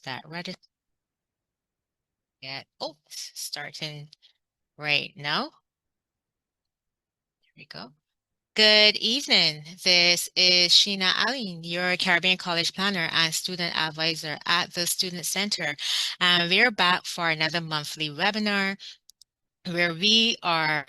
that ready. Yeah. Oh, starting right now. There we go. Good evening. This is Sheena Aline, your Caribbean College Planner and Student Advisor at the Student Center. And we're back for another monthly webinar where we are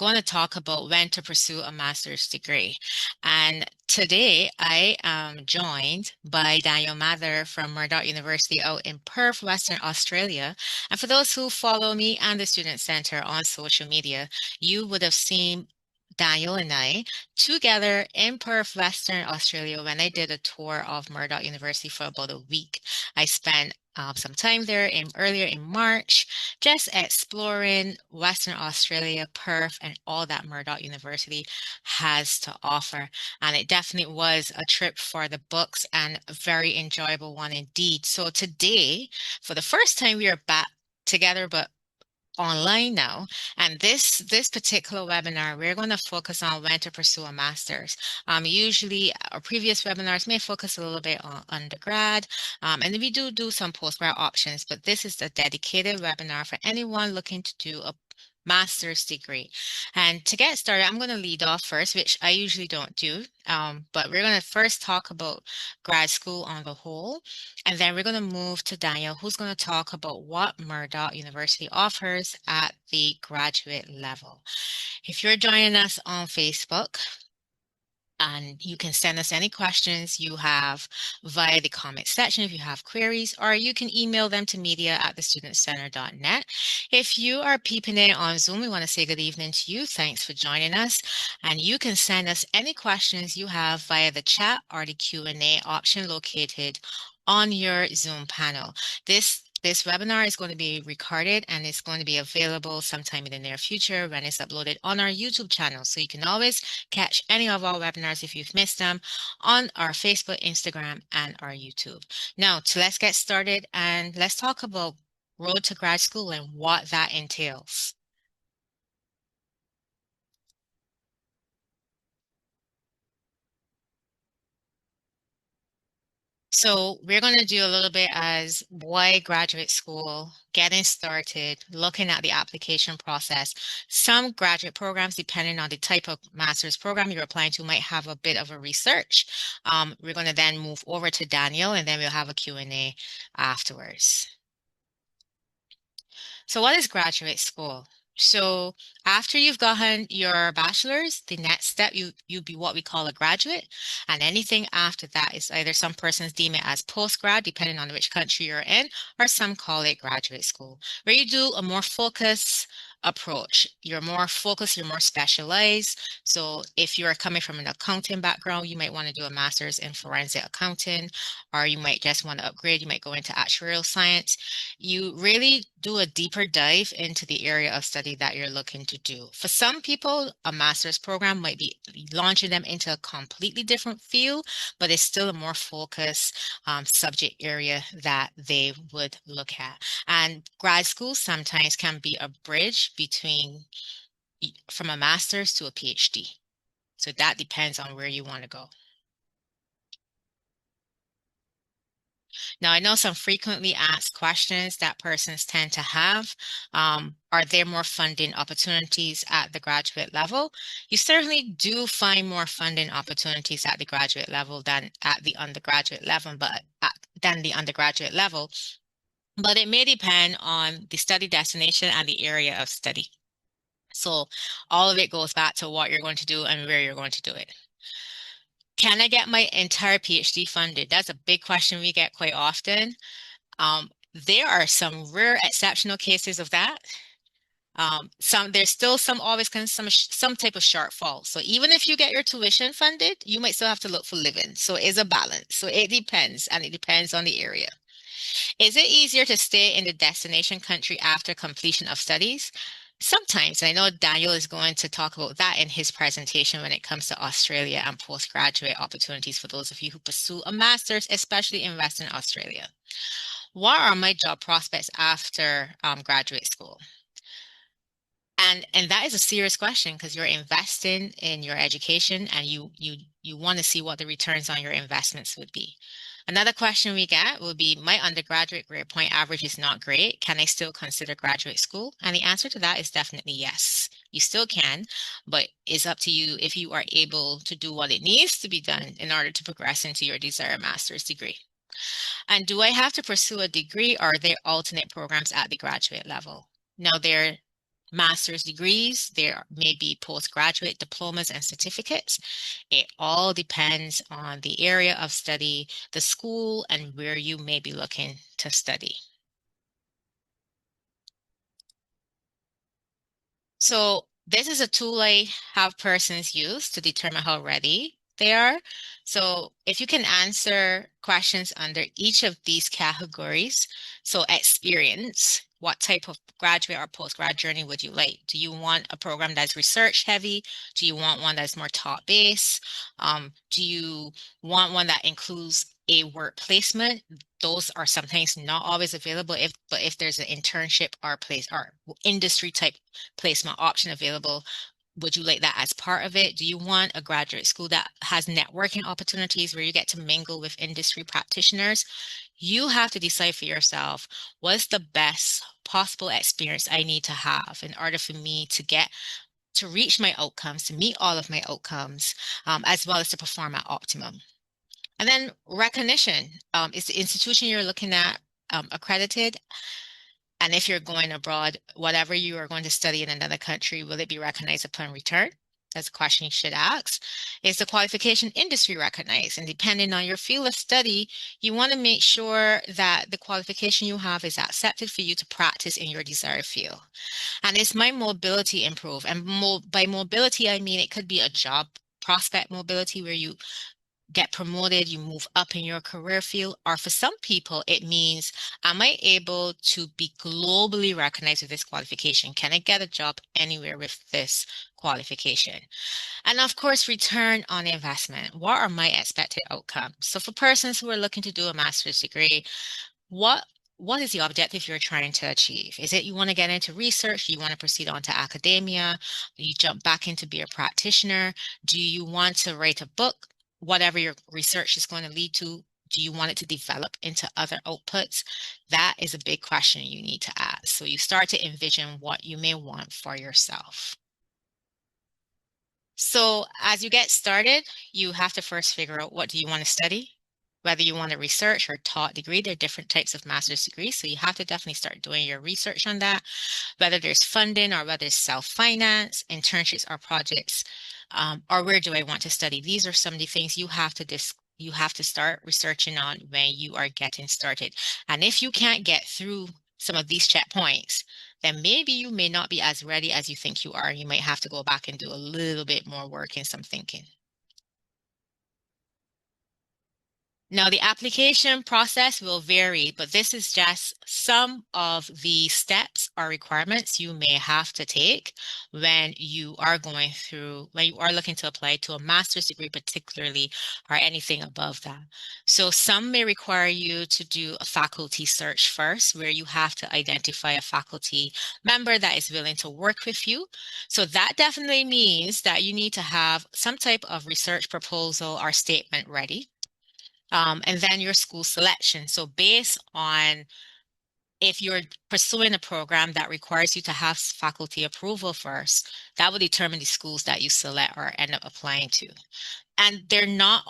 going to talk about when to pursue a master's degree. And today I am joined by Daniel Mather from Murdoch University out in Perth, Western Australia. And for those who follow me and the Student Center on social media, you would have seen Daniel and I together in Perth, Western Australia when I did a tour of Murdoch University for about a week. I spent some time there earlier in March, just exploring Western Australia, Perth, and all that Murdoch University has to offer. And it definitely was a trip for the books and a very enjoyable one indeed. So today, for the first time, we are back together, but online now. And this particular webinar, we're going to focus on when to pursue a master's. Usually our previous webinars may focus a little bit on undergrad, and we do some postgrad options, but this is a dedicated webinar for anyone looking to do a master's degree. And to get started, I'm going to lead off first, which I usually don't do, but we're going to first talk about grad school on the whole. And then we're going to move to Daniel, who's going to talk about what Murdoch University offers at the graduate level. If you're joining us on Facebook, and you can send us any questions you have via the comment section if you have queries, or you can email them to media@thestudentcenter.net. If you are peeping in on Zoom, we want to say good evening to you. Thanks for joining us. And you can send us any questions you have via the chat or the Q&A option located on your Zoom panel. This webinar is going to be recorded and it's going to be available sometime in the near future when it's uploaded on our YouTube channel. So you can always catch any of our webinars if you've missed them on our Facebook, Instagram, and our YouTube. Now, let's get started and let's talk about Road to Grad School and what that entails. So we're going to do a little bit as why graduate school, getting started, looking at the application process. Some graduate programs, depending on the type of master's program you're applying to, might have a bit of a research. We're going to then move over to Daniel, and then we'll have a Q&A afterwards. So what is graduate school? So after you've gotten your bachelor's, the next step you be what we call a graduate. And anything after that is either some persons deem it as postgrad, depending on which country you're in, or some call it graduate school, where you do a more focused approach. You're more focused, you're more specialized. So if you're coming from an accounting background, you might want to do a master's in forensic accounting, or you might just want to upgrade, you might go into actuarial science. You really do a deeper dive into the area of study that you're looking to do. For some people, a master's program might be launching them into a completely different field, but it's still a more focused subject area that they would look at. And grad school sometimes can be a bridge between from a master's to a PhD. So that depends on where you want to go. Now, I know some frequently asked questions that persons tend to have. Are there more funding opportunities at the graduate level? You certainly do find more funding opportunities at the graduate level than at the undergraduate level, but it may depend on the study destination and the area of study. So all of it goes back to what you're going to do and where you're going to do it. Can I get my entire PhD funded? That's a big question we get quite often. There are some rare exceptional cases of that. There's still always kind of some type of shortfall. So even if you get your tuition funded, you might still have to look for living. So it's a balance. So it depends, and it depends on the area. Is it easier to stay in the destination country after completion of studies? Sometimes. I know Daniel is going to talk about that in his presentation when it comes to Australia and postgraduate opportunities for those of you who pursue a master's, especially in Western Australia. What are my job prospects after graduate school? And that is a serious question because you're investing in your education and you want to see what the returns on your investments would be. Another question we get will be, my undergraduate grade point average is not great. Can I still consider graduate school? And the answer to that is definitely yes. You still can, but it's up to you if you are able to do what it needs to be done in order to progress into your desired master's degree. And do I have to pursue a degree, or are there alternate programs at the graduate level? Now, there are master's degrees, there may be postgraduate diplomas and certificates. It all depends on the area of study, the school, and where you may be looking to study. So this is a tool I have persons use to determine how ready they are. So if you can answer questions under each of these categories, so experience, what type of graduate or postgrad journey would you like? Do you want a program that's research heavy? Do you want one that's more taught based? Do you want one that includes a work placement? Those are sometimes not always available, but if there's an internship or place or industry type placement option available, would you like that as part of it? Do you want a graduate school that has networking opportunities where you get to mingle with industry practitioners? You have to decide for yourself, what's the best possible experience I need to have in order for me to reach my outcomes, to meet all of my outcomes, as well as to perform at optimum. And then recognition. Is the institution you're looking at accredited? And if you're going abroad, whatever you are going to study in another country, will it be recognized upon return? That's a question you should ask. Is the qualification industry recognized? And depending on your field of study, you want to make sure that the qualification you have is accepted for you to practice in your desired field. And is my mobility improved? And by mobility, I mean it could be a job prospect mobility where you get promoted, you move up in your career field, or for some people, it means, am I able to be globally recognized with this qualification? Can I get a job anywhere with this qualification? And of course, return on investment. What are my expected outcomes? So for persons who are looking to do a master's degree, what what is the objective you're trying to achieve? Is it you want to get into research? Do you want to proceed on to academia? Do you jump back into be a practitioner? Do you want to write a book? Whatever your research is going to lead to, do you want it to develop into other outputs? That is a big question you need to ask. So you start to envision what you may want for yourself. So as you get started, you have to first figure out, what do you want to study? Whether you want a research or taught degree, there are different types of master's degrees. So you have to definitely start doing your research on that, whether there's funding or whether it's self-finance, internships or projects, or where do I want to study? These are some of the things you have to start researching on when you are getting started. And if you can't get through some of these checkpoints, then maybe you may not be as ready as you think you are. You might have to go back and do a little bit more work and some thinking. Now, the application process will vary, but this is just some of the steps or requirements you may have to take when you are when you are looking to apply to a master's degree, particularly, or anything above that. So some may require you to do a faculty search first, where you have to identify a faculty member that is willing to work with you. So that definitely means that you need to have some type of research proposal or statement ready. And then your school selection. So based on if you're pursuing a program that requires you to have faculty approval first, that will determine the schools that you select or end up applying to. And they're not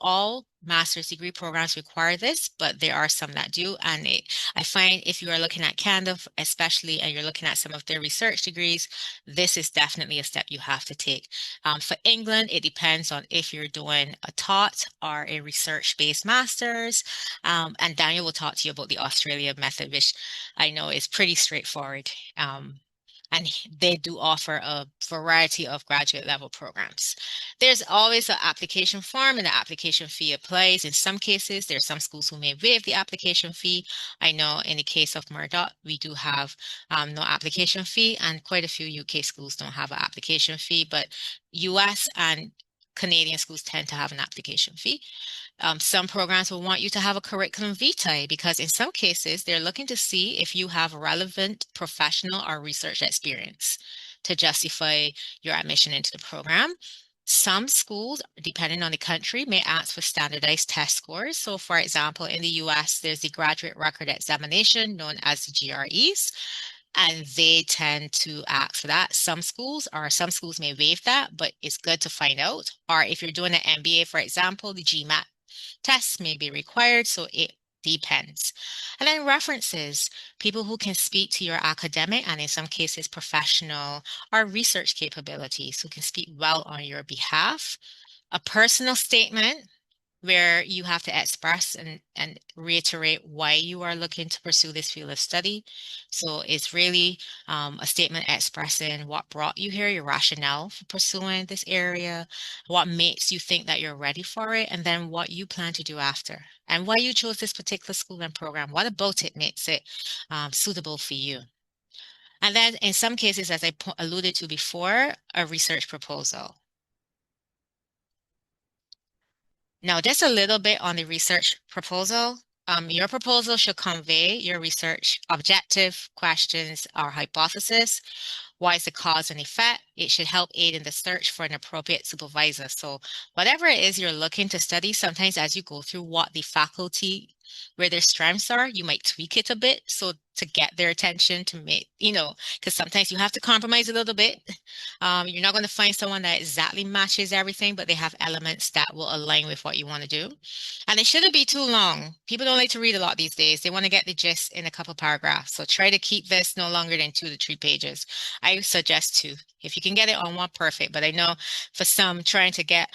all master's degree programs require this, but there are some that do. And I find if you are looking at Canada, especially, and you're looking at some of their research degrees, this is definitely a step you have to take. For England, it depends on if you're doing a taught or a research-based master's. And Daniel will talk to you about the Australia method, which I know is pretty straightforward. And they do offer a variety of graduate level programs. There's always an application form and the application fee applies. In some cases, there are some schools who may waive the application fee. I know in the case of Murdoch, we do have no application fee, and quite a few UK schools don't have an application fee, but US and Canadian schools tend to have an application fee. Some programs will want you to have a curriculum vitae because in some cases, they're looking to see if you have relevant professional or research experience to justify your admission into the program. Some schools, depending on the country, may ask for standardized test scores. So, for example, in the US, there's the Graduate Record Examination known as the GREs, and they tend to ask for that. Some schools may waive that, but it's good to find out. Or if you're doing an MBA, for example, the GMAT tests may be required, so it depends. And then references, people who can speak to your academic and in some cases professional or research capabilities who can speak well on your behalf. A personal statement where you have to express and reiterate why you are looking to pursue this field of study. So it's really a statement expressing what brought you here, your rationale for pursuing this area, what makes you think that you're ready for it, and then what you plan to do after, and why you chose this particular school and program. What about it makes it suitable for you? And then in some cases, as I alluded to before, a research proposal. Now, just a little bit on the research proposal. Your proposal should convey your research objective, questions, or hypothesis. Why is the cause and effect? It should help aid in the search for an appropriate supervisor. So whatever it is you're looking to study, sometimes as you go through what the faculty, where their strengths are, you might tweak it a bit. So to get their attention to make, because sometimes you have to compromise a little bit. You're not going to find someone that exactly matches everything, but they have elements that will align with what you want to do. And it shouldn't be too long. People don't like to read a lot these days. They want to get the gist in a couple paragraphs. So try to keep this no longer than 2 to 3 pages. I suggest 2. If you can get it on one, perfect. But I know for some, trying to get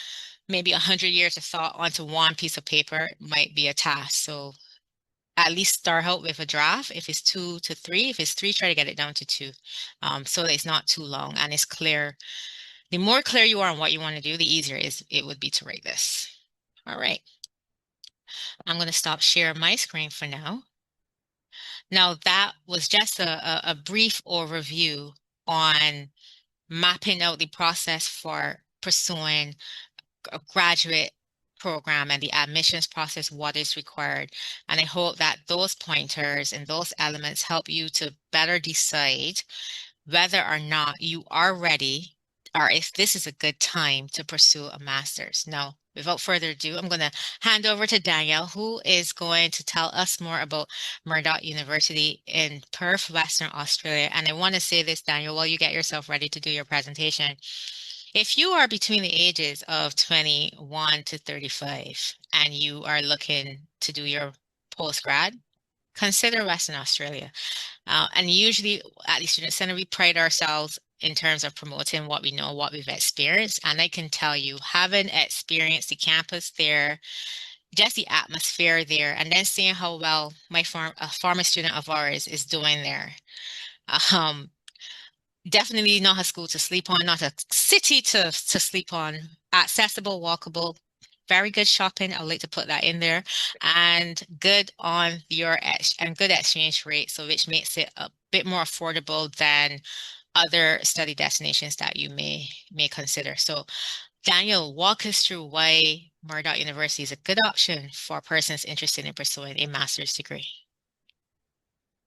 maybe 100 years of thought onto one piece of paper might be a task. So at least start out with a draft. If it's 2 to 3, if it's 3, try to get it down to 2. So that it's not too long and it's clear. The more clear you are on what you want to do, the easier it would be to write this. All right. I'm going to stop sharing my screen for now. Now, that was just a brief overview on mapping out the process for pursuing a graduate program and the admissions process, what is required. And I hope that those pointers and those elements help you to better decide whether or not you are ready or if this is a good time to pursue a master's. Now, without further ado, I'm going to hand over to Danielle, who is going to tell us more about Murdoch University in Perth, Western Australia. And I want to say this, Danielle, while you get yourself ready to do your presentation. If you are between the ages of 21 to 35 and you are looking to do your postgrad, consider Western Australia. And usually at the Student Center, we pride ourselves in terms of promoting what we know, what we've experienced. And I can tell you, having experienced the campus there, just the atmosphere there, and then seeing how well a former student of ours is doing there. Definitely not a school to sleep on, not a city to sleep on. Accessible, walkable, very good shopping. I would like to put that in there, and good on and good exchange rate, so which makes it a bit more affordable than other study destinations that you may consider. So, Daniel, walk us through why Murdoch University is a good option for persons interested in pursuing a master's degree.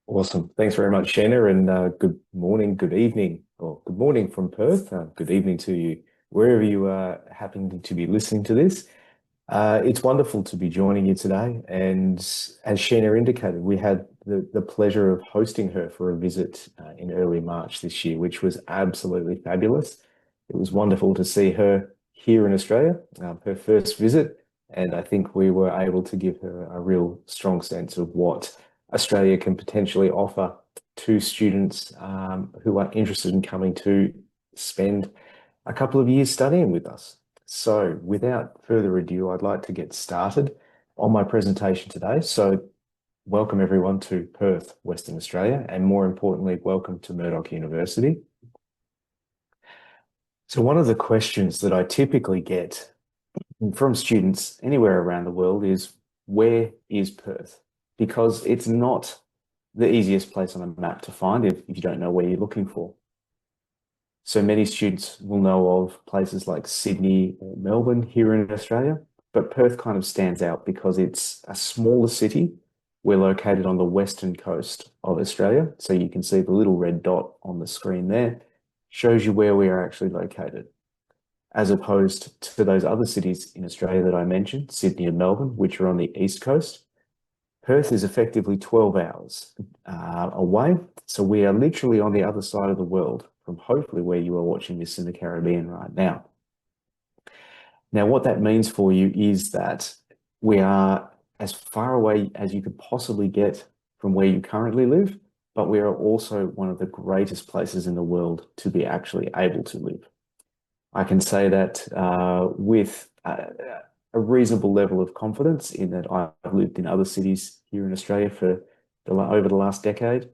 Awesome. Thanks very much, Shanna, and good morning, good evening, or good morning from Perth. Good evening to you, wherever you happen to be listening to this. It's wonderful to be joining you today. And as Shanna indicated, we had the pleasure of hosting her for a visit in early March this year, which was absolutely fabulous. It was wonderful to see her here in Australia, her first visit, and I think we were able to give her a real strong sense of what Australia can potentially offer to students who are interested in coming to spend a couple of years studying with us. So without further ado, I'd like to get started on my presentation today. So welcome everyone to Perth, Western Australia, and more importantly, welcome to Murdoch University. So one of the questions that I typically get from students anywhere around the world is, where is Perth? Because it's not the easiest place on a map to find if you don't know where you're looking for. So many students will know of places like Sydney or Melbourne here in Australia, but Perth kind of stands out because it's a smaller city. We're located on the western coast of Australia. So you can see the little red dot on the screen there shows you where we are actually located. as opposed to those other cities in Australia that I mentioned, Sydney and Melbourne, which are on the east coast. Perth is effectively 12 hours away. So we are literally on the other side of the world from hopefully where you are watching this in the Caribbean right now. Now, what that means for you is that we are as far away as you could possibly get from where you currently live, but we are also one of the greatest places in the world to be actually able to live. I can say that with a reasonable level of confidence in that I've lived in other cities here in Australia for over the last decade.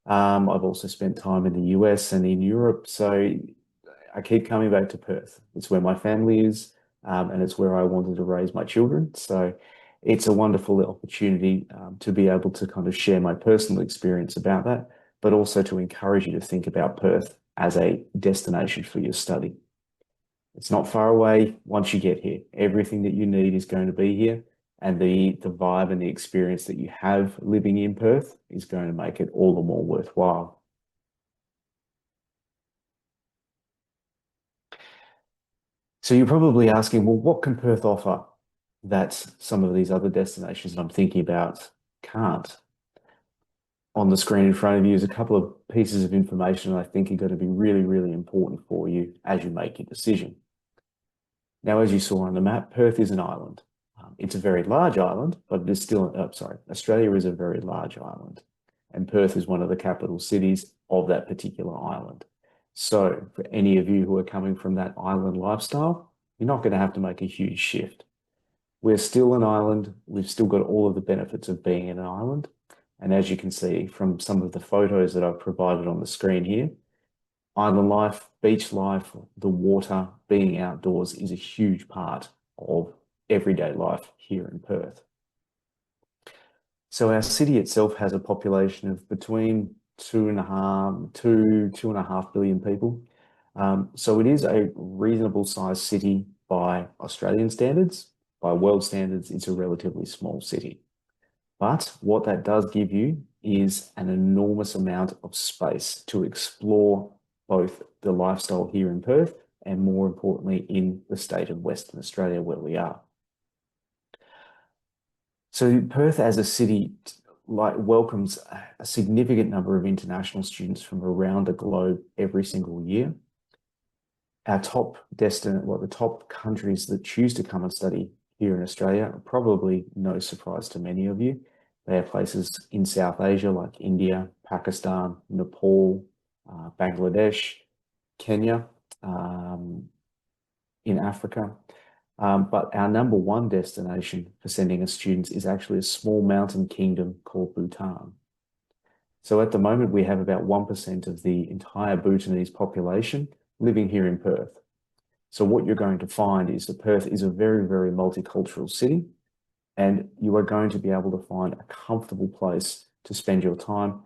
I've also spent time in the US and in Europe, so I keep coming back to Perth. It's where my family is, and it's where I wanted to raise my children. So it's a wonderful opportunity to be able to kind of share my personal experience about that, but also to encourage you to think about Perth as a destination for your study. It's not far away once you get here. Everything that you need is going to be here, and the vibe and the experience that you have living in Perth is going to make it all the more worthwhile. So you're probably asking, well, what can Perth offer that some of these other destinations that I'm thinking about can't? On the screen in front of you is a couple of pieces of information I think are going to be really, really important for you as you make your decision. Now, as you saw on the map, Perth is an island. It's a very large island, but it is still, Australia is a very large island, and Perth is one of the capital cities of that particular island. So for any of you who are coming from that island lifestyle, you're not going to have to make a huge shift. We're still an island. We've still got all of the benefits of being in an island. And as you can see from some of the photos that I've provided on the screen here, island life, beach life, the water, being outdoors is a huge part of everyday life here in Perth. So our city itself has a population of between 2.5 billion people. So it is a reasonable sized city by Australian standards. By world standards, it's a relatively small city. But what that does give you is an enormous amount of space to explore both the lifestyle here in Perth and, more importantly, in the state of Western Australia where we are. So Perth as a city welcomes a significant number of international students from around the globe every single year. Our the top countries that choose to come and study here in Australia are probably no surprise to many of you. They are places in South Asia like India, Pakistan, Nepal, Bangladesh, Kenya, in Africa. But our number one destination for sending us students is actually a small mountain kingdom called Bhutan. So at the moment, we have about 1% of the entire Bhutanese population living here in Perth. So what you're going to find is that Perth is a very, very multicultural city, and you are going to be able to find a comfortable place to spend your time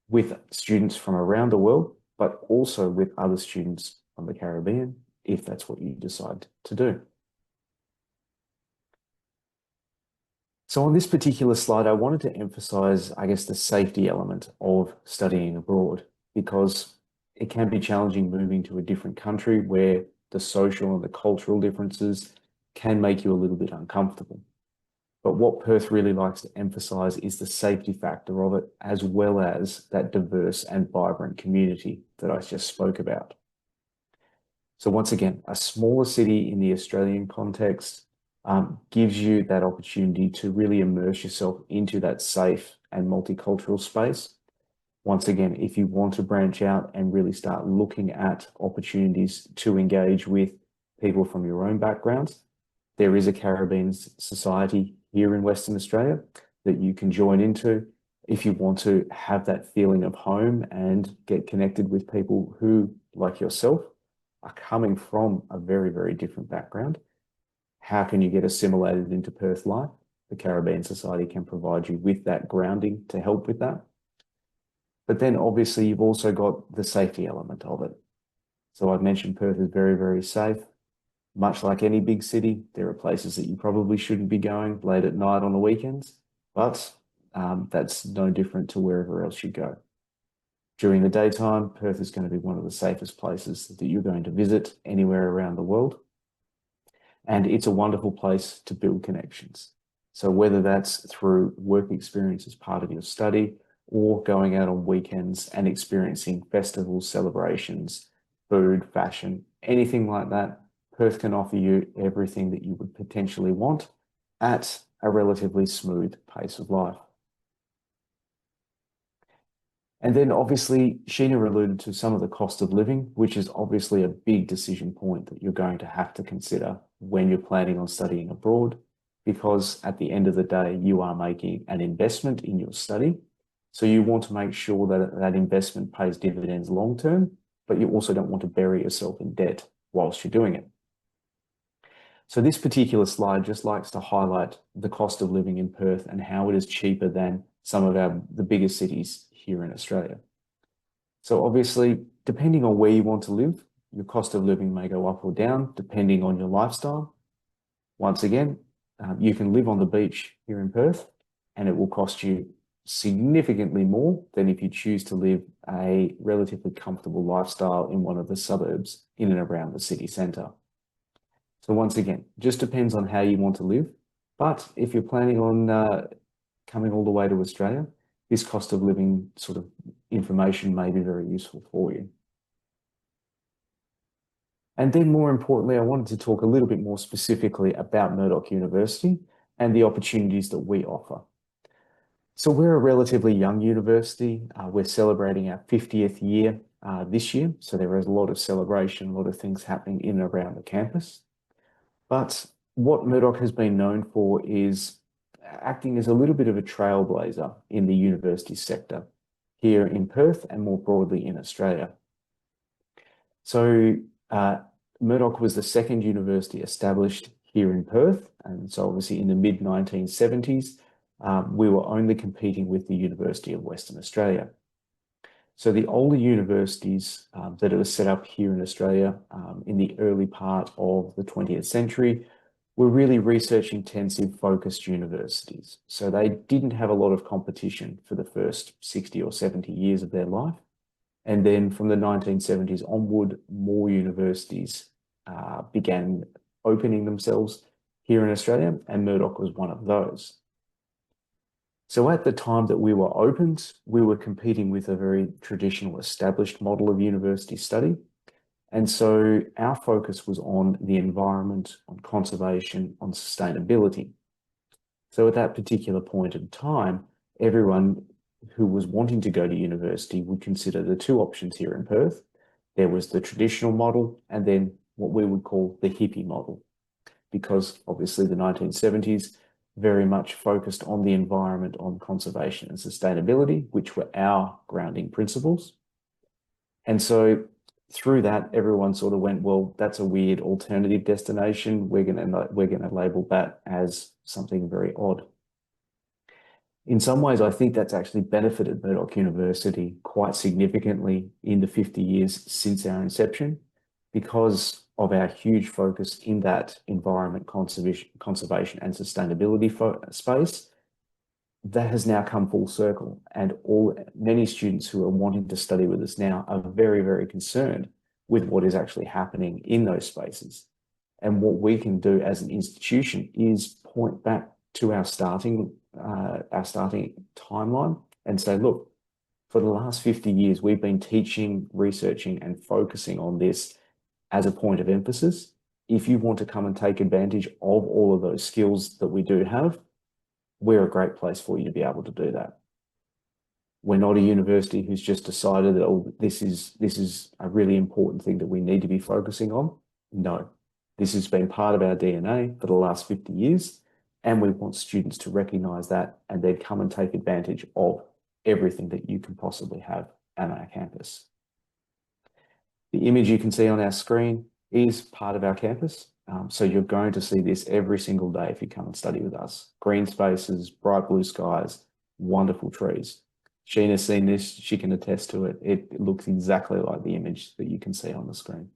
with students from around the world, but also with other students from the Caribbean, if that's what you decide to do. So on this particular slide, I wanted to emphasize, I guess, the safety element of studying abroad, because it can be challenging moving to a different country where the social and the cultural differences can make you a little bit uncomfortable. But what Perth really likes to emphasize is the safety factor of it, as well as that diverse and vibrant community that I just spoke about. So once again, a smaller city in the Australian context gives you that opportunity to really immerse yourself into that safe and multicultural space. Once again, if you want to branch out and really start looking at opportunities to engage with people from your own backgrounds, there is a Caribbean society here in Western Australia that you can join into if you want to have that feeling of home and get connected with people who, like yourself, are coming from a very, very different background. How can you get assimilated into Perth life? The Caribbean Society can provide you with that grounding to help with that. But then obviously you've also got the safety element of it. So I've mentioned Perth is very, very safe. Much like any big city, there are places that you probably shouldn't be going late at night on the weekends, but that's no different to wherever else you go. During the daytime, Perth is going to be one of the safest places that you're going to visit anywhere around the world. and it's a wonderful place to build connections. So whether that's through work experience as part of your study or going out on weekends and experiencing festivals, celebrations, food, fashion, anything like that, Perth can offer you everything that you would potentially want at a relatively smooth pace of life. And then obviously, Sheena alluded to some of the cost of living, which is obviously a big decision point that you're going to have to consider when you're planning on studying abroad, because at the end of the day, you are making an investment in your study. So you want to make sure that that investment pays dividends long term, but you also don't want to bury yourself in debt whilst you're doing it. So this particular slide just likes to highlight the cost of living in Perth and how it is cheaper than some of the bigger cities here in Australia. So obviously, depending on where you want to live, your cost of living may go up or down depending on your lifestyle. Once again, you can live on the beach here in Perth and it will cost you significantly more than if you choose to live a relatively comfortable lifestyle in one of the suburbs in and around the city centre. So once again, just depends on how you want to live. But if you're planning on coming all the way to Australia, this cost of living sort of information may be very useful for you. And then more importantly, I wanted to talk a little bit more specifically about Murdoch University and the opportunities that we offer. So we're a relatively young university. We're celebrating our 50th year this year. So there is a lot of celebration, a lot of things happening in and around the campus. But what Murdoch has been known for is acting as a little bit of a trailblazer in the university sector here in Perth and more broadly in Australia. So Murdoch was the second university established here in Perth. And so obviously in the mid-1970s, we were only competing with the University of Western Australia. So the older universities that were set up here in Australia in the early part of the 20th century were really research intensive focused universities. So they didn't have a lot of competition for the first 60 or 70 years of their life. And then from the 1970s onward, more universities began opening themselves here in Australia, and Murdoch was one of those. So at the time that we were opened, we were competing with a very traditional established model of university study. And so our focus was on the environment, on conservation, on sustainability. So at that particular point in time, everyone who was wanting to go to university would consider the two options here in Perth. There was the traditional model and then what we would call the hippie model, because obviously the 1970s very much focused on the environment, on conservation and sustainability, which were our grounding principles. And so through that, everyone sort of went, well, that's a weird alternative destination. We're going to label that as something very odd. In some ways, I think that's actually benefited Murdoch University quite significantly in the 50 years since our inception, because of our huge focus in that environment, conservation and sustainability space. That has now come full circle, and many students who are wanting to study with us now are very, very concerned with what is actually happening in those spaces. And what we can do as an institution is point back to our starting timeline and say, look, for the last 50 years, we've been teaching, researching, and focusing on this as a point of emphasis. If you want to come and take advantage of all of those skills that we do have, we're a great place for you to be able to do that. We're not a university who's just decided that, oh, this is a really important thing that we need to be focusing on. No, this has been part of our DNA for the last 50 years, and we want students to recognize that and then come and take advantage of everything that you can possibly have at our campus. The image you can see on our screen is part of our campus. So you're going to see this every single day if you come and study with us. Green spaces, bright blue skies, wonderful trees. Sheena's seen this, she can attest to it. It looks exactly like the image that you can see on the screen.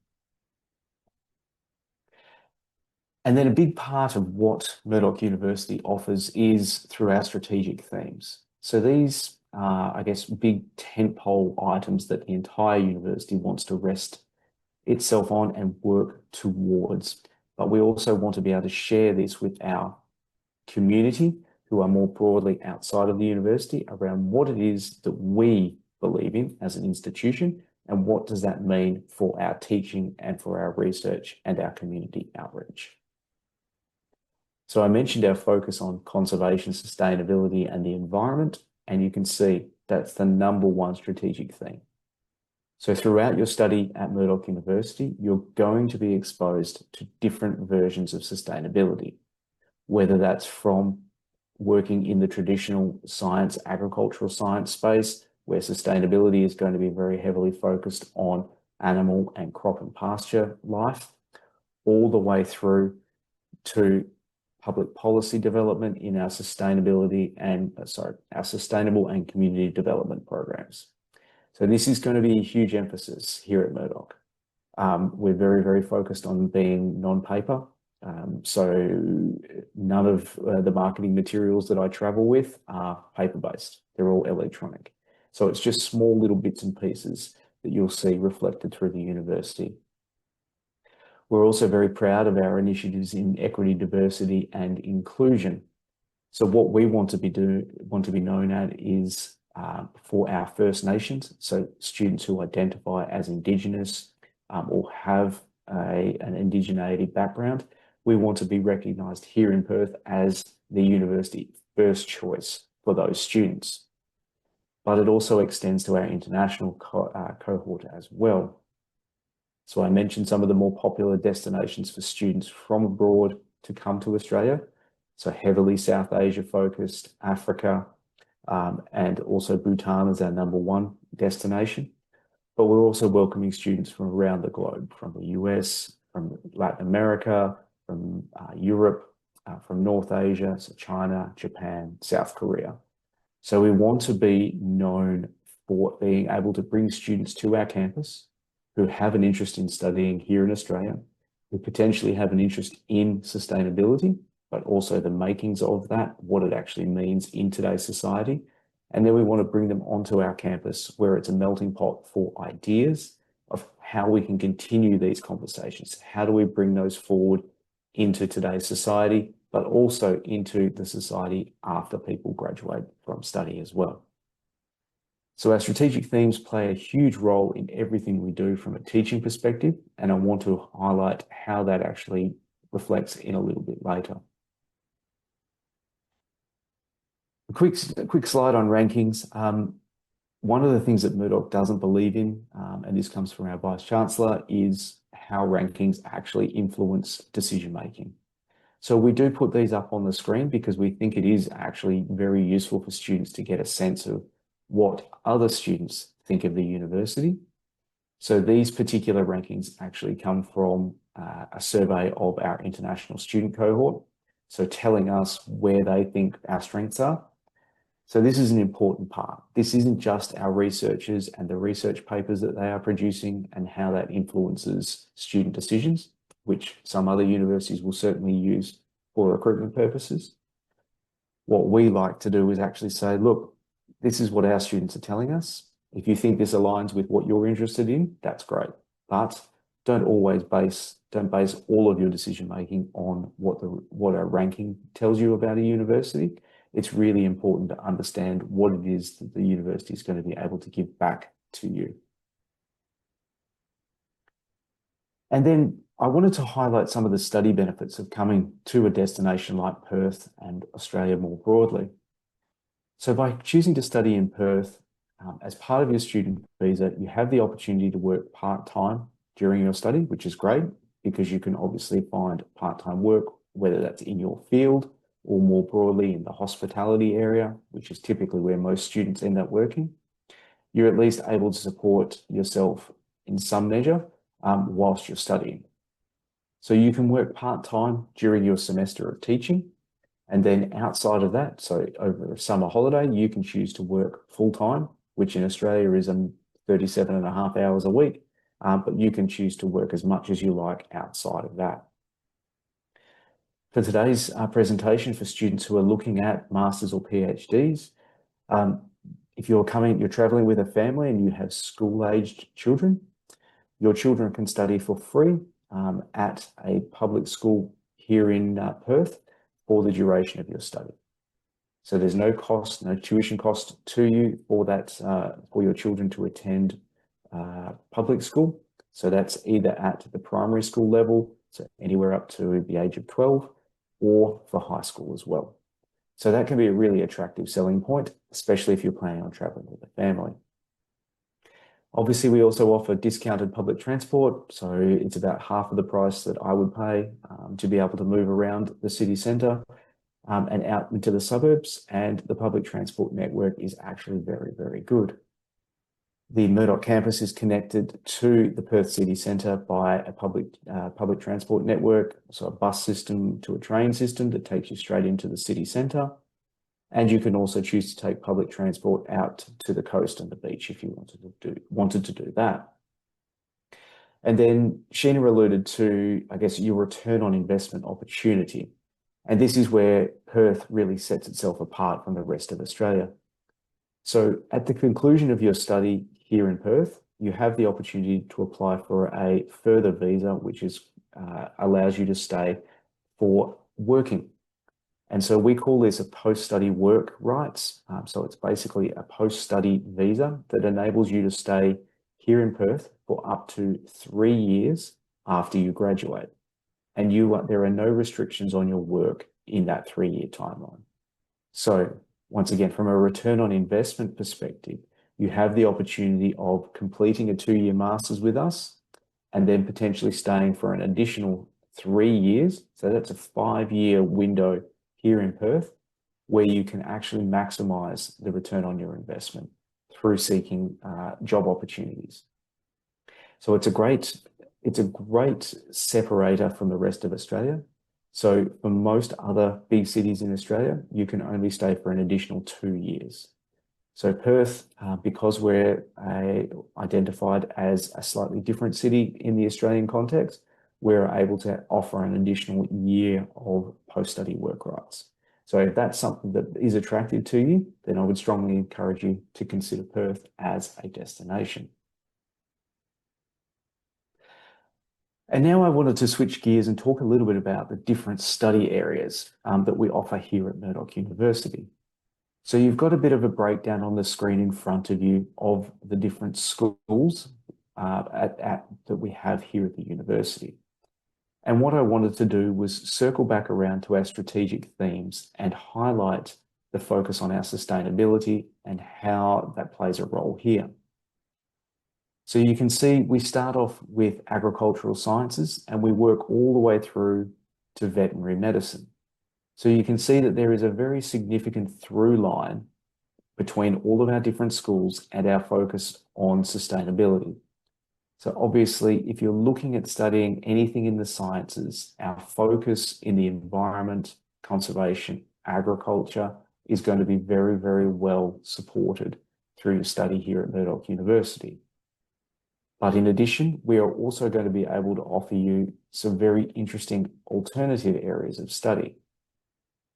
And then a big part of what Murdoch University offers is through our strategic themes. So these are, I guess, big tentpole items that the entire university wants to rest itself on and work towards, but we also want to be able to share this with our community who are more broadly outside of the university around what it is that we believe in as an institution and what does that mean for our teaching and for our research and our community outreach. So I mentioned our focus on conservation, sustainability, and the environment, and you can see that's the #1 strategic theme. So throughout your study at Murdoch University, you're going to be exposed to different versions of sustainability, whether that's from working in the traditional science, agricultural science space, where sustainability is going to be very heavily focused on animal and crop and pasture life, all the way through to public policy development in our sustainability and, our sustainable and community development programs. So this is going to be a huge emphasis here at Murdoch. We're very, very focused on being non-paper. So none of the marketing materials that I travel with are paper-based. They're all electronic. So it's just small little bits and pieces that you'll see reflected through the university. We're also very proud of our initiatives in equity, diversity, and inclusion. So what we want to be known at is for our First Nations, so students who identify as Indigenous or have an indigeneity background. We want to be recognised here in Perth as the university first choice for those students. But it also extends to our international cohort as well. So I mentioned some of the more popular destinations for students from abroad to come to Australia. So heavily South Asia focused, Africa, and also Bhutan is our #1 destination. But we're also welcoming students from around the globe, from the US, from Latin America, from Europe, from North Asia, so China, Japan, South Korea. So we want to be known for being able to bring students to our campus who have an interest in studying here in Australia, who potentially have an interest in sustainability, but also the makings of that, what it actually means in today's society. And then we want to bring them onto our campus where it's a melting pot for ideas of how we can continue these conversations. How do we bring those forward into today's society, but also into the society after people graduate from study as well. So our strategic themes play a huge role in everything we do from a teaching perspective, and I want to highlight how that actually reflects in a little bit later. A quick slide on rankings. One of the things that Murdoch doesn't believe in, and this comes from our Vice-Chancellor, is how rankings actually influence decision-making. So we do put these up on the screen because we think it is actually very useful for students to get a sense of what other students think of the university. So these particular rankings actually come from a survey of our international student cohort, so telling us where they think our strengths are. So this is an important part. This isn't just our researchers and the research papers that they are producing and how that influences student decisions, which some other universities will certainly use for recruitment purposes. What we like to do is actually say, look, this is what our students are telling us. If you think this aligns with what you're interested in, that's great. But don't base all of your decision-making on what a ranking tells you about a university. It's really important to understand what it is that the university is going to be able to give back to you. And then I wanted to highlight some of the study benefits of coming to a destination like Perth and Australia more broadly. So by choosing to study in Perth, as part of your student visa, you have the opportunity to work part-time during your study, which is great because you can obviously find part-time work, whether that's in your field or more broadly in the hospitality area, which is typically where most students end up working. You're at least able to support yourself in some measure whilst you're studying. So you can work part-time during your semester of teaching, and then outside of that, so over a summer holiday, you can choose to work full-time, which in Australia is 37.5 hours a week, but you can choose to work as much as you like outside of that. For today's presentation for students who are looking at masters or PhDs, if you're traveling with a family and you have school-aged children, your children can study for free at a public school here in Perth for the duration of your study. So there's no cost, no tuition cost to you for that, for your children to attend public school. So that's either at the primary school level, so anywhere up to the age of 12, or for high school as well. So that can be a really attractive selling point, especially if you're planning on traveling with a family. Obviously, we also offer discounted public transport, so it's about half of the price that I would pay to be able to move around the city centre and out into the suburbs, and the public transport network is actually very, very good. The Murdoch campus is connected to the Perth city centre by a public transport network, so a bus system to a train system that takes you straight into the city centre. And you can also choose to take public transport out to the coast and the beach if you wanted to do that. And then Sheena alluded to, I guess, your return on investment opportunity. And this is where Perth really sets itself apart from the rest of Australia. So at the conclusion of your study here in Perth, you have the opportunity to apply for a further visa, which allows you to stay for working. And so we call this a post-study work rights. So it's basically a post-study visa that enables you to stay here in Perth for up to 3 years after you graduate. And there are no restrictions on your work in that 3-year timeline. So once again, from a return on investment perspective, you have the opportunity of completing a 2-year master's with us and then potentially staying for an additional 3 years. So that's a 5-year window here in Perth where you can actually maximize the return on your investment through seeking job opportunities. So it's a great separator from the rest of Australia. So for most other big cities in Australia, you can only stay for an additional 2 years. So Perth, because we're identified as a slightly different city in the Australian context, we're able to offer an additional year of post-study work rights. So if that's something that is attractive to you, then I would strongly encourage you to consider Perth as a destination. And now I wanted to switch gears and talk a little bit about the different study areas that we offer here at Murdoch University. So you've got a bit of a breakdown on the screen in front of you of the different schools that we have here at the university. And what I wanted to do was circle back around to our strategic themes and highlight the focus on our sustainability and how that plays a role here. So you can see we start off with agricultural sciences and we work all the way through to veterinary medicine. So you can see that there is a very significant through line between all of our different schools and our focus on sustainability. So obviously, if you're looking at studying anything in the sciences, our focus in the environment, conservation, agriculture is going to be very, very well supported through your study here at Murdoch University. But in addition, we are also going to be able to offer you some very interesting alternative areas of study.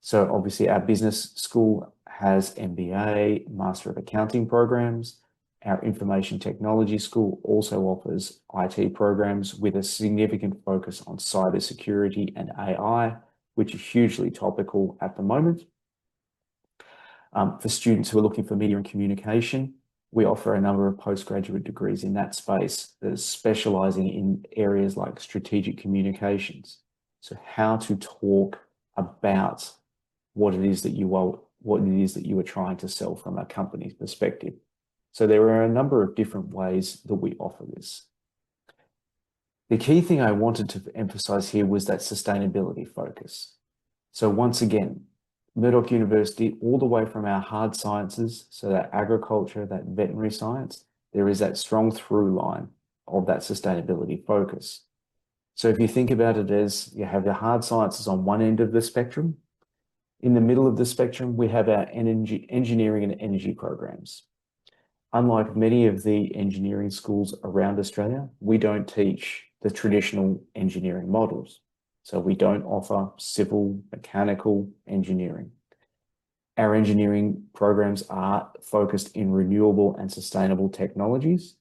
So obviously our business school has MBA, Master of Accounting programs. Our information technology school also offers IT programs with a significant focus on cybersecurity and AI, which are hugely topical at the moment. For students who are looking for media and communication, we offer a number of postgraduate degrees in that space that is specializing in areas like strategic communications. So how to talk about what it is that you are trying to sell from a company's perspective. So there are a number of different ways that we offer this. The key thing I wanted to emphasize here was that sustainability focus. So once again, Murdoch University, all the way from our hard sciences, so that agriculture, that veterinary science, there is that strong through line of that sustainability focus. So if you think about it as you have the hard sciences on one end of the spectrum, in the middle of the spectrum, we have our engineering and energy programs. Unlike many of the engineering schools around Australia, we don't teach the traditional engineering models. So we don't offer civil, mechanical engineering. Our engineering programs are focused in renewable and sustainable technologies.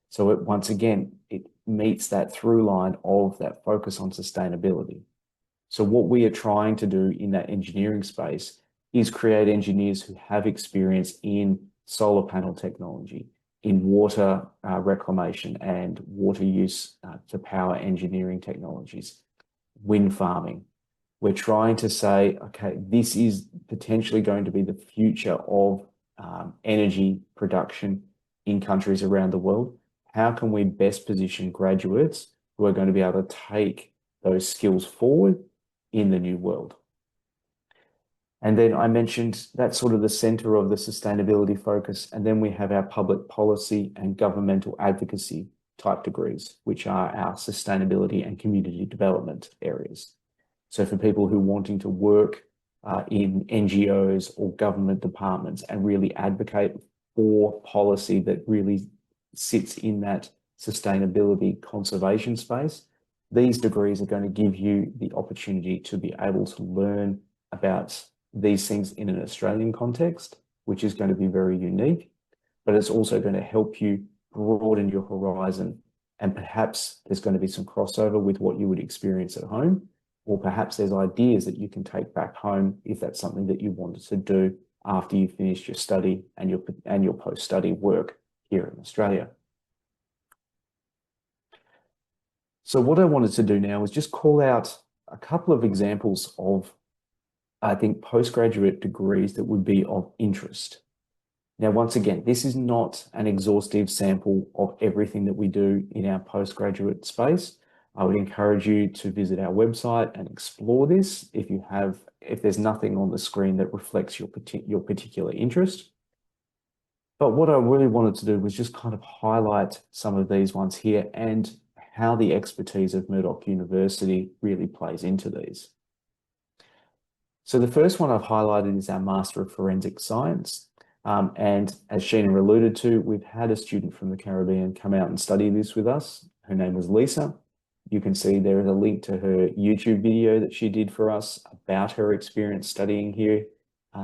So once again, it meets that through line of that focus on sustainability. So what we are trying to do in that engineering space is create engineers who have experience in solar panel technology, in water reclamation and water use to power engineering technologies, wind farming. We're trying to say, okay, this is potentially going to be the future of energy production in countries around the world. How can we best position graduates who are going to be able to take those skills forward in the new world? And then I mentioned that's sort of the center of the sustainability focus. And then we have our public policy and governmental advocacy type degrees, which are our sustainability and community development areas. So for people who are wanting to work in NGOs or government departments and really advocate for policy that really sits in that sustainability conservation space, these degrees are going to give you the opportunity to be able to learn about these things in an Australian context, which is going to be very unique, but it's also going to help you broaden your horizon. And perhaps there's going to be some crossover with what you would experience at home, or perhaps there's ideas that you can take back home if that's something that you wanted to do after you finished your study and your post-study work here in Australia. So what I wanted to do now is just call out a couple of examples of, I think, postgraduate degrees that would be of interest. Now, once again, this is not an exhaustive sample of everything that we do in our postgraduate space. I would encourage you to visit our website and explore this if there's nothing on the screen that reflects your particular interest. But what I really wanted to do was just kind of highlight some of these ones here and how the expertise of Murdoch University really plays into these. So the first one I've highlighted is our Master of Forensic Science. And as Sheena alluded to, we've had a student from the Caribbean come out and study this with us. Her name was Lisa. You can see there is a link to her YouTube video that she did for us about her experience studying here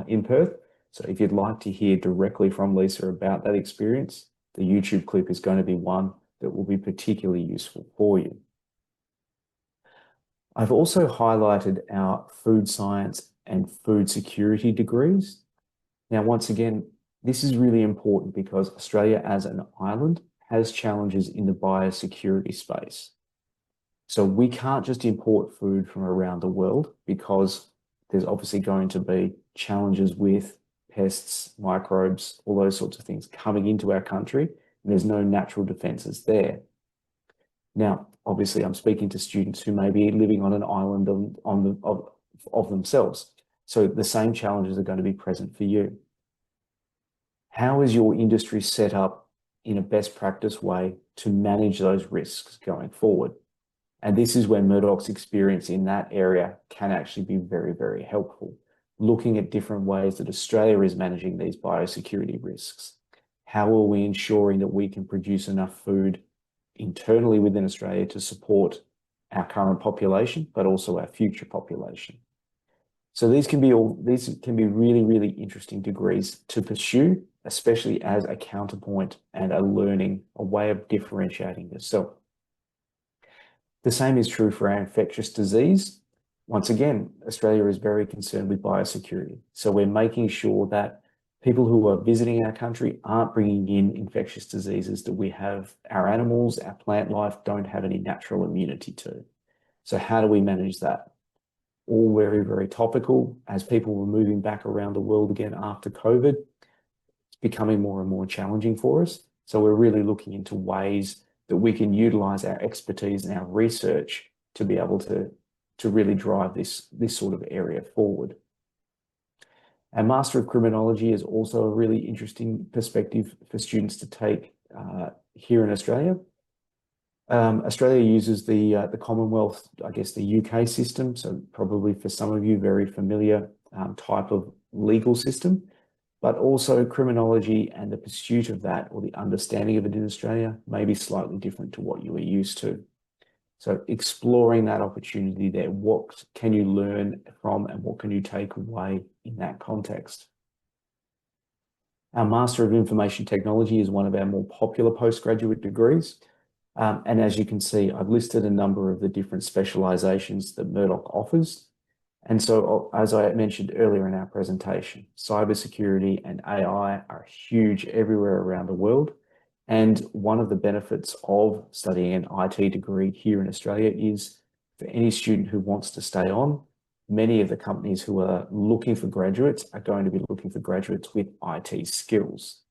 in Perth. So if you'd like to hear directly from Lisa about that experience, the YouTube clip is going to be one that will be particularly useful for you. I've also highlighted our food science and food security degrees. Now, once again, this is really important because Australia as an island has challenges in the biosecurity space. So we can't just import food from around the world because there's obviously going to be challenges with pests, microbes, all those sorts of things coming into our country, and there's no natural defenses there. Now, obviously, I'm speaking to students who may be living on an island of themselves. So the same challenges are going to be present for you. How is your industry set up in a best practice way to manage those risks going forward? And this is where Murdoch's experience in that area can actually be very, very helpful. Looking at different ways that Australia is managing these biosecurity risks. How are we ensuring that we can produce enough food internally within Australia to support our current population, but also our future population? So these can be really, really interesting degrees to pursue, especially as a counterpoint and a way of differentiating yourself. The same is true for our infectious disease. Once again, Australia is very concerned with biosecurity. So we're making sure that people who are visiting our country aren't bringing in infectious diseases that our animals, our plant life don't have any natural immunity to. So how do we manage that? All very, very topical. As people were moving back around the world again after COVID, it's becoming more and more challenging for us. So we're really looking into ways that we can utilize our expertise and our research to be able to really drive this sort of area forward. Our Master of Criminology is also a really interesting perspective for students to take here in Australia. Australia uses the Commonwealth, I guess the UK system, so probably for some of you very familiar type of legal system, but also criminology and the pursuit of that or the understanding of it in Australia may be slightly different to what you are used to. So exploring that opportunity there, what can you learn from and what can you take away in that context? Our Master of Information Technology is one of our more popular postgraduate degrees. And as you can see, I've listed a number of the different specializations that Murdoch offers. And so, as I mentioned earlier in our presentation, cybersecurity and AI are huge everywhere around the world. And one of the benefits of studying an IT degree here in Australia is for any student who wants to stay on, many of the companies who are looking for graduates are going to be looking for graduates with IT skills.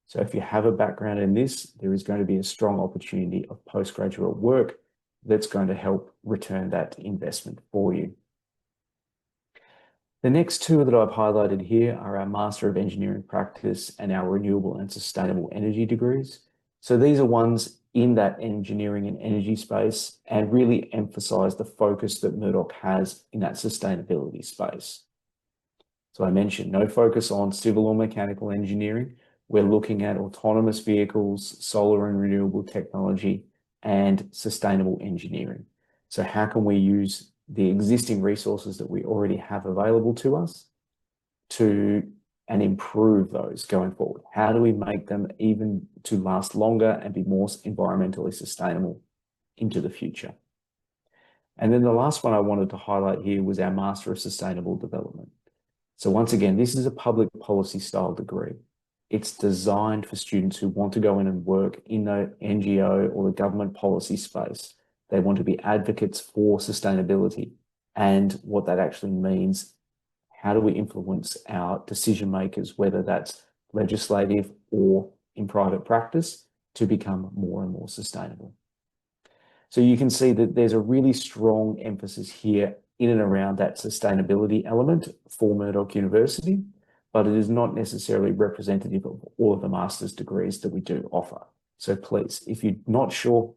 So if you have a background in this, there is going to be a strong opportunity of postgraduate work that's going to help return that investment for you. The next two that I've highlighted here are our Master of Engineering Practice and our Renewable and Sustainable Energy degrees. So these are ones in that engineering and energy space and really emphasize the focus that Murdoch has in that sustainability space. So I mentioned no focus on civil or mechanical engineering. We're looking at autonomous vehicles, solar and renewable technology, and sustainable engineering. So how can we use the existing resources that we already have available to us and improve those going forward? How do we make them even to last longer and be more environmentally sustainable into the future? And then the last one I wanted to highlight here was our Master of Sustainable Development. So once again, this is a public policy style degree. It's designed for students who want to go in and work in the NGO or the government policy space. They want to be advocates for sustainability and what that actually means. How do we influence our decision makers, whether that's legislative or in private practice, to become more and more sustainable? So you can see that there's a really strong emphasis here in and around that sustainability element for Murdoch University, but it is not necessarily representative of all of the master's degrees that we do offer. So please, if you're not sure,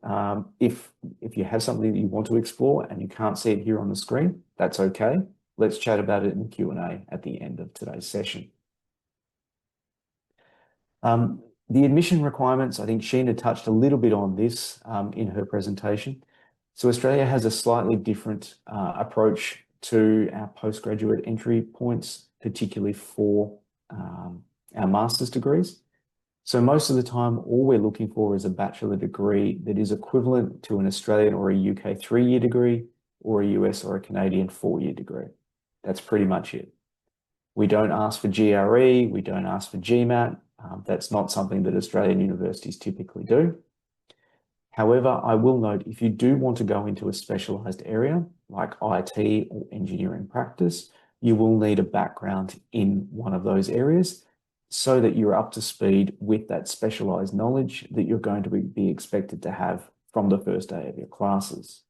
if you have something that you want to explore and you can't see it here on the screen, that's okay. Let's chat about it in the Q&A at the end of today's session. The admission requirements, I think Sheena touched a little bit on this in her presentation. So Australia has a slightly different approach to our postgraduate entry points, particularly for our master's degrees. So most of the time, all we're looking for is a bachelor degree that is equivalent to an Australian or a UK 3-year degree or a US or a Canadian 4-year degree. That's pretty much it. We don't ask for GRE, we don't ask for GMAT. That's not something that Australian universities typically do. However, I will note if you do want to go into a specialised area like IT or engineering practice, you will need a background in one of those areas so that you're up to speed with that specialised knowledge that you're going to be expected to have from the first day of your classes.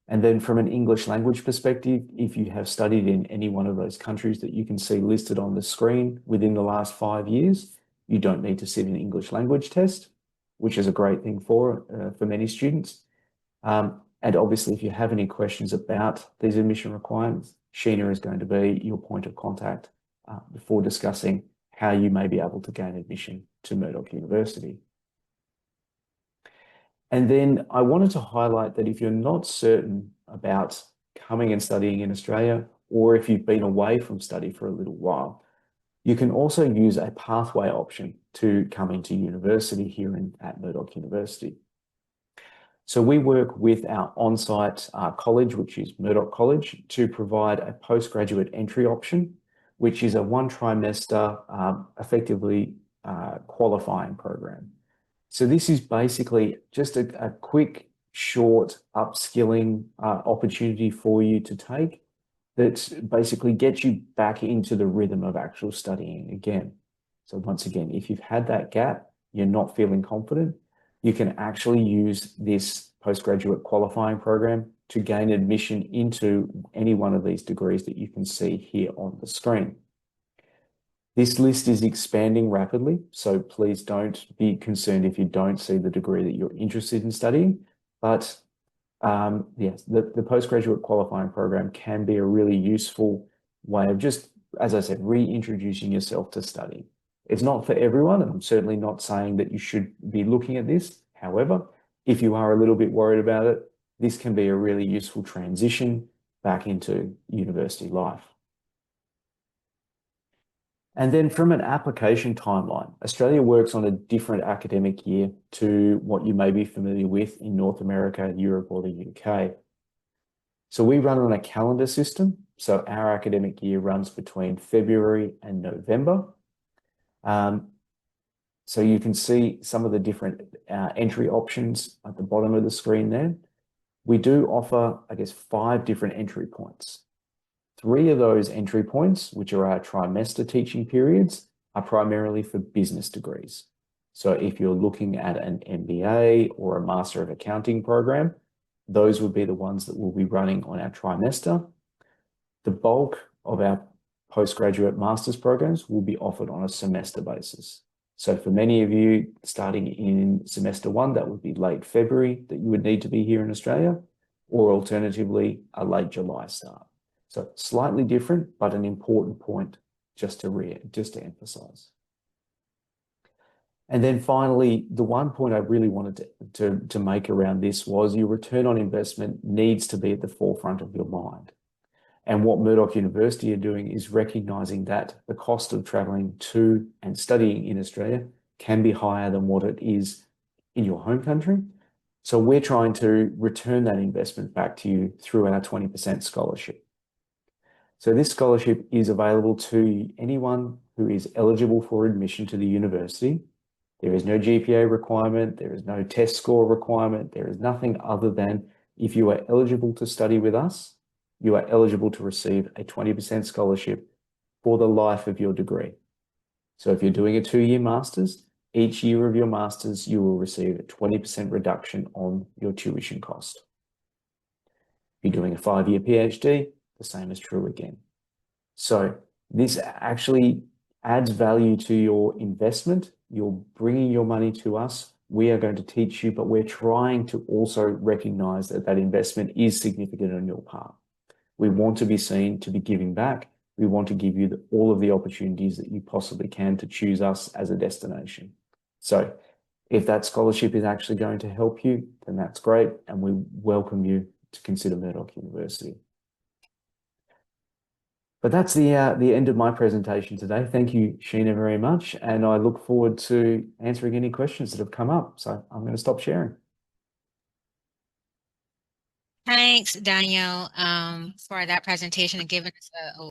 And then from an English language perspective, if you have studied in any one of those countries that you can see listed on the screen within the last 5 years, you don't need to sit an English language test, which is a great thing for many students. And obviously, if you have any questions about these admission requirements, Sheena is going to be your point of contact before discussing how you may be able to gain admission to Murdoch University. And then I wanted to highlight that if you're not certain about coming and studying in Australia, or if you've been away from study for a little while, you can also use a pathway option to come into university here at Murdoch University. So we work with our on-site college, which is Murdoch College, to provide a postgraduate entry option, which is a 1-trimester effectively qualifying program. So this is basically just a quick, short upskilling opportunity for you to take that basically gets you back into the rhythm of actual studying again. So once again, if you've had that gap, you're not feeling confident, you can actually use this postgraduate qualifying program to gain admission into any one of these degrees that you can see here on the screen. This list is expanding rapidly, so please don't be concerned if you don't see the degree that you're interested in studying. But yes, the postgraduate qualifying program can be a really useful way of just, as I said, reintroducing yourself to study. It's not for everyone, and I'm certainly not saying that you should be looking at this. However, if you are a little bit worried about it, this can be a really useful transition back into university life. And then from an application timeline, Australia works on a different academic year to what you may be familiar with in North America, Europe, or the UK. So we run on a calendar system. So our academic year runs between February and November. So you can see some of the different entry options at the bottom of the screen there. We do offer, I guess, 5 different entry points. 3 of those entry points, which are our trimester teaching periods, are primarily for business degrees. So if you're looking at an MBA or a Master of Accounting program, those would be the ones that we'll be running on our trimester. The bulk of our postgraduate master's programs will be offered on a semester basis. So for many of you starting in semester 1, that would be late February that you would need to be here in Australia, or alternatively, a late July start. So slightly different, but an important point just to emphasize. And then finally, the one point I really wanted to make around this was your return on investment needs to be at the forefront of your mind. And what Murdoch University are doing is recognizing that the cost of traveling to and studying in Australia can be higher than what it is in your home country. So we're trying to return that investment back to you through our 20% scholarship. So this scholarship is available to anyone who is eligible for admission to the university. There is no GPA requirement. There is no test score requirement. There is nothing other than if you are eligible to study with us, you are eligible to receive a 20% scholarship for the life of your degree. So if you're doing a 2-year master's, each year of your master's, you will receive a 20% reduction on your tuition cost. If you're doing a 5-year PhD, the same is true again. So this actually adds value to your investment. You're bringing your money to us. We are going to teach you, but we're trying to also recognize that that investment is significant on your part. We want to be seen to be giving back. We want to give you all of the opportunities that you possibly can to choose us as a destination. So if that scholarship is actually going to help you, then that's great. And we welcome you to consider Murdoch University. But that's the end of my presentation today. Thank you, Sheena, very much. And I look forward to answering any questions that have come up. So I'm going to stop sharing. Thanks, Daniel, for that presentation and giving us a